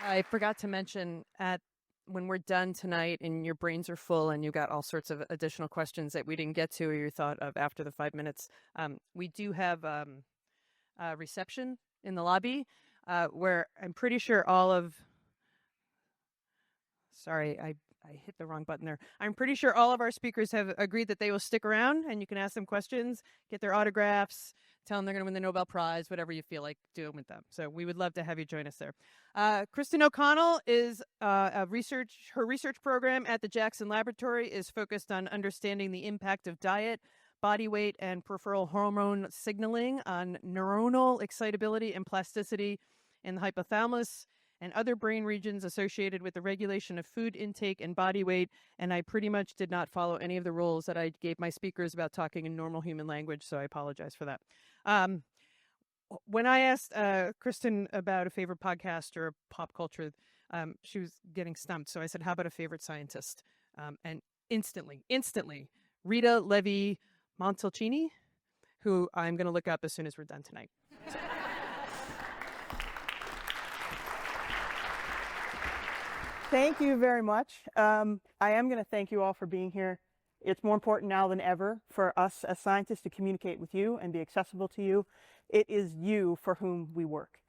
I forgot to mention when we're done tonight and your brains are full and you got all sorts of additional questions that we didn't get to or you thought of after the 5 minutes, we do have a reception in the lobby where I'm pretty sure sorry, I hit the wrong button there. I'm pretty sure all of our speakers have agreed that they will stick around and you can ask them questions, get their autographs, tell them they're going to win the Nobel Prize, whatever you feel like doing with them. So we would love to have you join us there. Kristen O'Connell is her research program at the Jackson Laboratory is focused on understanding the impact of diet, body weight, and peripheral hormone signaling on neuronal excitability and plasticity in the hypothalamus and other brain regions associated with the regulation of food intake and body weight. And I pretty much did not follow any of the rules that I gave my speakers about talking in normal human language, so I apologize for that. When I asked Kristen about a favorite podcast or pop culture, she was getting stumped. So I said, how about a favorite scientist? And instantly, Rita Levi-Montalcini, who I'm going to look up as soon as we're done tonight. So. Thank you very much. I am going to thank you all for being here. It's more important now than ever for us as scientists to communicate with you and be accessible to you. It is you for whom we work.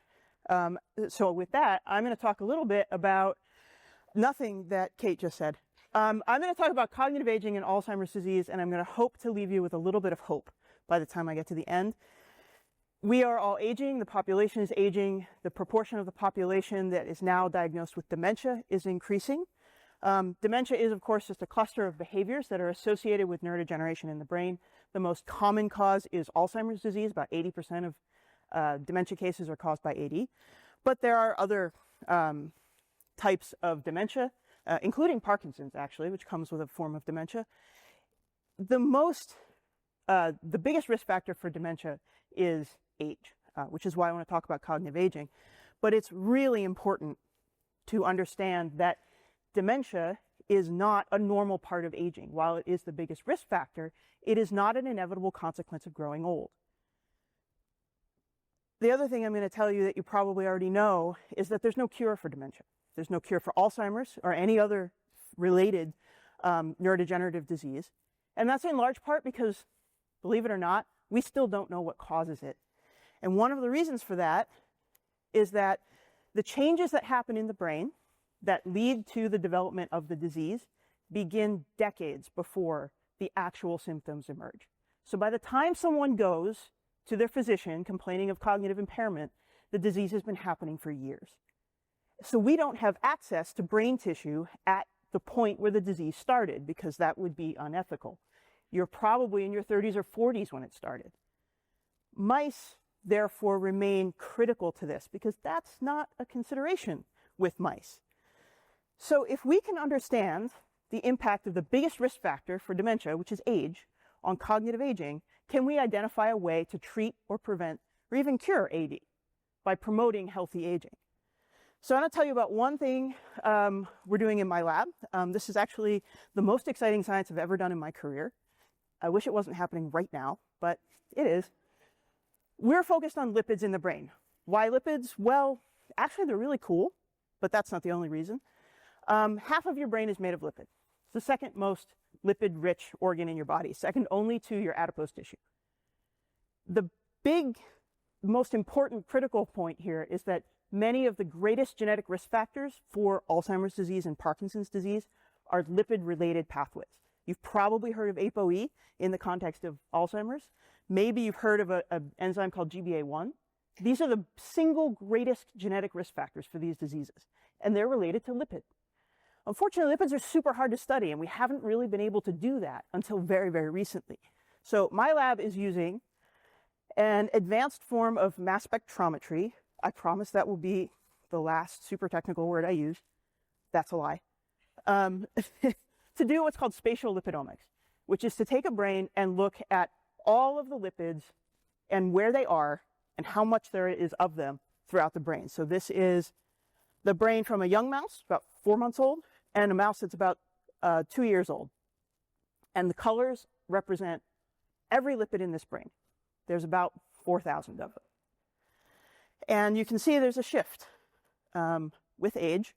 So with that, I'm going to talk a little bit about nothing that Kate just said. I'm going to talk about cognitive aging and Alzheimer's disease, and I'm going to hope to leave you with a little bit of hope by the time I get to the end. We are all aging. The population is aging. The proportion of the population that is now diagnosed with dementia is increasing. Dementia is, of course, just a cluster of behaviors that are associated with neurodegeneration in the brain. The most common cause is Alzheimer's disease. About 80% of dementia cases are caused by AD. But there are other types of dementia, including Parkinson's, actually, which comes with a form of dementia. The biggest risk factor for dementia is age, which is why I want to talk about cognitive aging. But it's really important to understand that dementia is not a normal part of aging. While it is the biggest risk factor, it is not an inevitable consequence of growing old. The other thing I'm going to tell you that you probably already know is that there's no cure for dementia. There's no cure for Alzheimer's or any other related neurodegenerative disease. And that's in large part because, believe it or not, we still don't know what causes it. And one of the reasons for that is that the changes that happen in the brain that lead to the development of the disease begin decades before the actual symptoms emerge. So by the time someone goes to their physician complaining of cognitive impairment, the disease has been happening for years. So we don't have access to brain tissue at the point where the disease started because that would be unethical. You're probably in your 30s or 40s when it started. Mice, therefore, remain critical to this because that's not a consideration with mice. So if we can understand the impact of the biggest risk factor for dementia, which is age, on cognitive aging, can we identify a way to treat or prevent or even cure AD by promoting healthy aging? So I'm going to tell you about one thing we're doing in my lab. This is actually the most exciting science I've ever done in my career. I wish it wasn't happening right now, but it is. We're focused on lipids in the brain. Why lipids? Well, actually, they're really cool, but that's not the only reason. Half of your brain is made of lipids. It's the second most lipid-rich organ in your body, second only to your adipose tissue. The big, most important critical point here is that many of the greatest genetic risk factors for Alzheimer's disease and Parkinson's disease are lipid-related pathways. You've probably heard of ApoE in the context of Alzheimer's. Maybe you've heard of an enzyme called GBA1. These are the single greatest genetic risk factors for these diseases, and they're related to lipids. Unfortunately, lipids are super hard to study, and we haven't really been able to do that until very, very recently. So my lab is using an advanced form of mass spectrometry. I promise that will be the last super technical word I use. That's a lie. To do what's called spatial lipidomics, which is to take a brain and look at all of the lipids and where they are and how much there is of them throughout the brain. So this is the brain from a young mouse, about 4 months old, and a mouse that's about 2 years old. And the colors represent every lipid in this brain. There's about 4,000 of them. And you can see there's a shift. with age,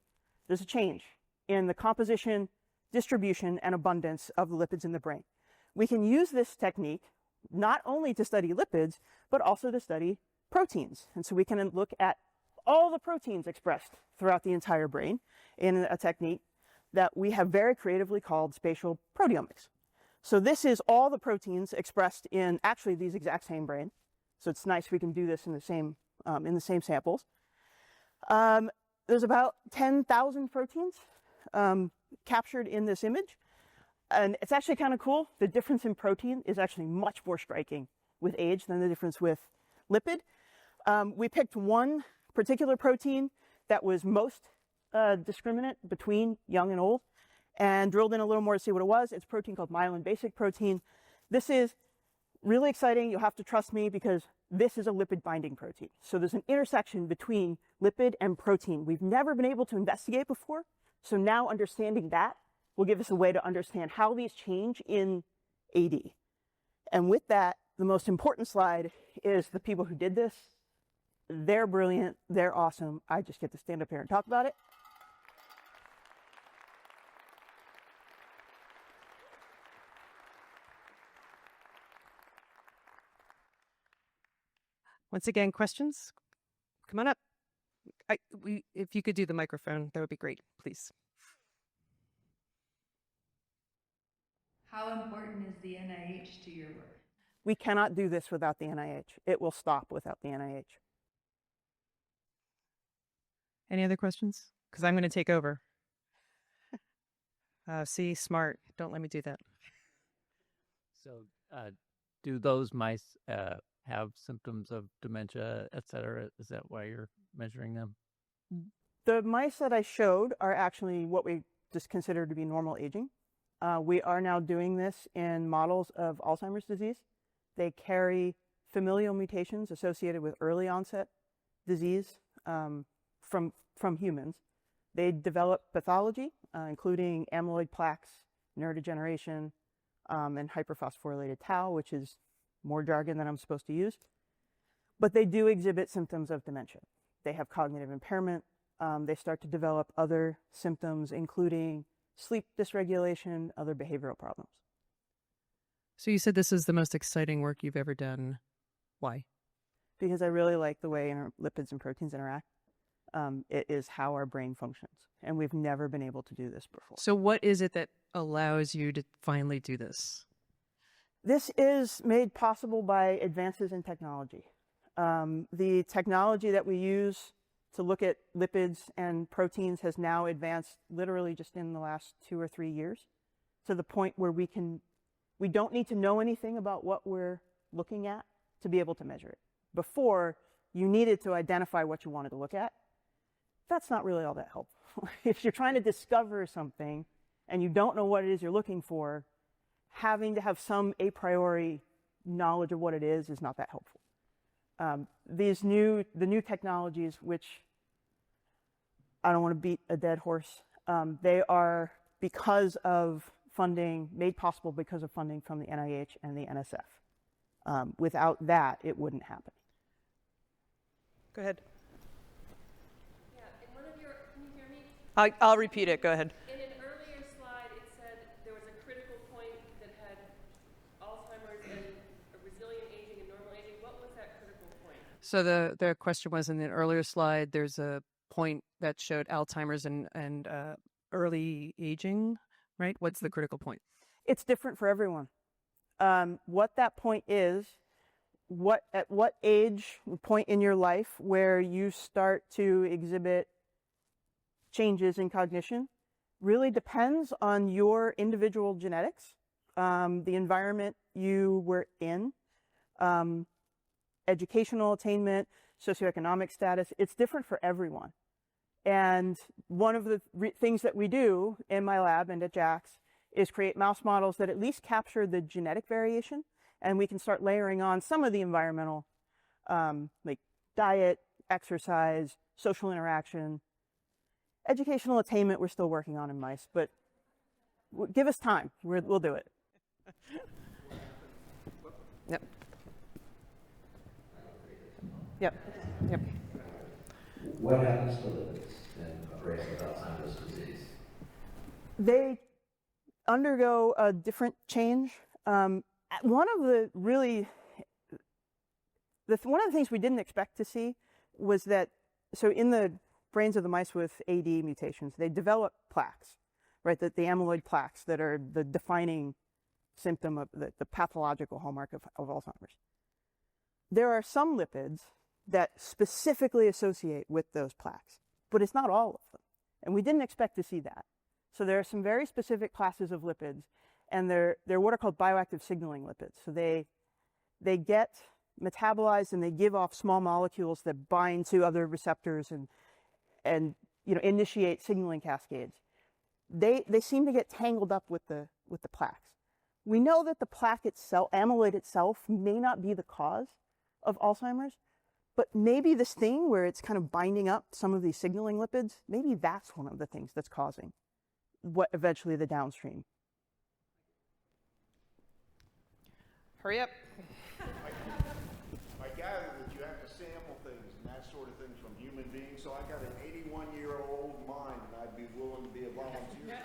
there's a change in the composition, distribution, and abundance of the lipids in the brain. We can use this technique not only to study lipids, but also to study proteins. And so we can look at all the proteins expressed throughout the entire brain in a technique that we have very creatively called spatial proteomics. So this is all the proteins expressed in actually these exact same brain. So it's nice we can do this in the same samples. There's about 10,000 proteins captured in this image. And it's actually kind of cool. The difference in protein is actually much more striking with age than the difference with lipid. We picked one particular protein that was most discriminant between young and old and drilled in a little more to see what it was. It's a protein called myelin basic protein. This is really exciting. You'll have to trust me because this is a lipid binding protein. So there's an intersection between lipid and protein we've never been able to investigate before. So now understanding that will give us a way to understand how these change in AD. And with that, the most important slide is the people who did this. They're brilliant. They're awesome. I just get to stand up here and talk about it. Once again, questions? Come on up. If you could do the microphone, that would be great, please. How important is the NIH to your work? We cannot do this without the NIH. It will stop without the NIH. Any other questions? Because I'm going to take over. See, smart. Don't let me do that. So do those mice have symptoms of dementia, et cetera? Is that why you're measuring them? The mice that I showed are actually what we just consider to be normal aging. We are now doing this in models of Alzheimer's disease. They carry familial mutations associated with early onset disease from humans. They develop pathology, including amyloid plaques, neurodegeneration, and hyperphosphorylated tau, which is more jargon than I'm supposed to use. But they do exhibit symptoms of dementia. They have cognitive impairment. They start to develop other symptoms, including sleep dysregulation, other behavioral problems. So you said this is the most exciting work you've ever done. Why? Because I really like the way lipids and proteins interact. It is how our brain functions. And we've never been able to do this before. So what is it that allows you to finally do this? This is made possible by advances in technology. The technology that we use to look at lipids and proteins has now advanced literally just in the last 2 or 3 years to the point where we don't need to know anything about what we're looking at to be able to measure it. Before, you needed to identify what you wanted to look at. That's not really all that helpful. If you're trying to discover something and you don't know what it is you're looking for, having to have some a priori knowledge of what it is not that helpful. The new technologies, which I don't want to beat a dead horse, they are because of funding, made possible because of funding from the NIH and the NSF. Without that, it wouldn't happen. Go ahead. Yeah, in one of your, can you hear me? I'll repeat it. Go ahead. In an earlier slide, it said there was a critical point that had Alzheimer's and resilient aging and normal aging. What was that critical point? So the question was in the earlier slide, there's a point that showed Alzheimer's and early aging, right? What's the critical point? It's different for everyone. What that point is, at what age, point in your life where you start to exhibit changes in cognition really depends on your individual genetics, the environment you were in, educational attainment, socioeconomic status. It's different for everyone. And one of the things that we do in my lab and at JAX is create mouse models that at least capture the genetic variation, and we can start layering on some of the environmental, like diet, exercise, social interaction. Educational attainment we're still working on in mice, but give us time. We'll do it. Yep. Yep. Yep. What happens to lipids in they undergo a different change. One of the things we didn't expect to see was that, so in the brains of the mice with AD mutations, they develop plaques, right? The amyloid plaques that are the defining symptom of the pathological hallmark of Alzheimer's. There are some lipids that specifically associate with those plaques, but it's not all of them. And we didn't expect to see that. So there are some very specific classes of lipids, and they're what are called bioactive signaling lipids. So they get metabolized and they give off small molecules that bind to other receptors and initiate signaling cascades. They seem to get tangled up with the plaques. We know that the plaque itself, amyloid itself, may not be the cause of Alzheimer's, but maybe this thing where it's kind of binding up some of these signaling lipids, maybe that's one of the things that's causing what eventually the downstream. Hurry up. I gather that you have to sample things and that sort of thing from human beings, so I got an 81-year-old mind, and I'd be willing to be a volunteer.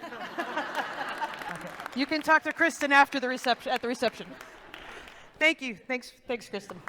You can talk to Kristen after the reception. Thank you. Thanks, Kristen.